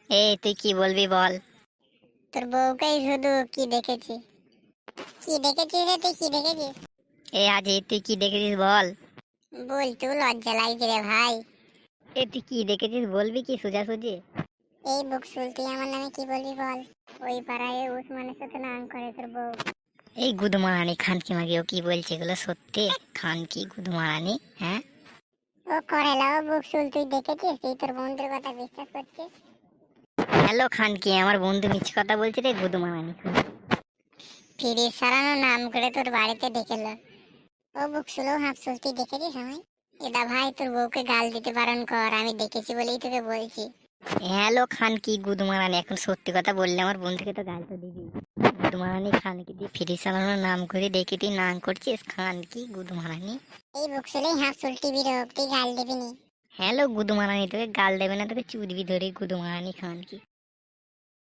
এই তুই কি বলবি বল। তোর বউকেই শুধু কি দেখেছি। কি দেখেছিস রে, তুই কি দেখেছিস? এই আজি তুই কি দেখেছিস বল। বল, তুই লজ্জা লাগছে রে ভাই। তুই কি দেখেছিস বলবি কি সোজাসুজি। এই বুক শুল, তুই আমার নামে কি বলবি বল। ওই পাড়ায় উসমানের সাথে নাম করে তোর বউ। এই গুদমারানি খানকি মাগি ও কি বলছে এগুলো সত্যি? খানকি গুদমারানি, হ্যাঁ? ও করেলা, ও বুক শুল, তুই দেখেছিস? তুই তোর বন্ধুর কথা বিশ্বাস করছিস? হ্যালো খানকি, আমার বন্ধু মিছ কথা বলছে রে গুদমারানি। ফ্রিজ সারানোর নাম করে তোর বাড়িতে ডেকেলো। ও বুক শুল, ও হাফ শুল, তুই দেখেছিস আমায়? এটা ভাই, তোর বউকে গাল দিতে বারণ কর, আমি দেখেছি বলেই তোকে বলছি। হ্যালো খানকি গুদমারানি, এখন সত্যি কথা বললে আমার বন্ধুকে তো গাল তো দিবি। গুদমারানি খানকি দিয়ে ফিরে চালানোর নাম করে ডেকে তুই নাম করছিস খানকি গুদমারানি। এই বুক শুল, এই হাফ শুল, টিভির হোক, তুই গাল দিবি নি। হ্যালো গুদমারানি, তোকে গাল দেবে না তোকে চুদবি ধরে গুদমারানি খানকি।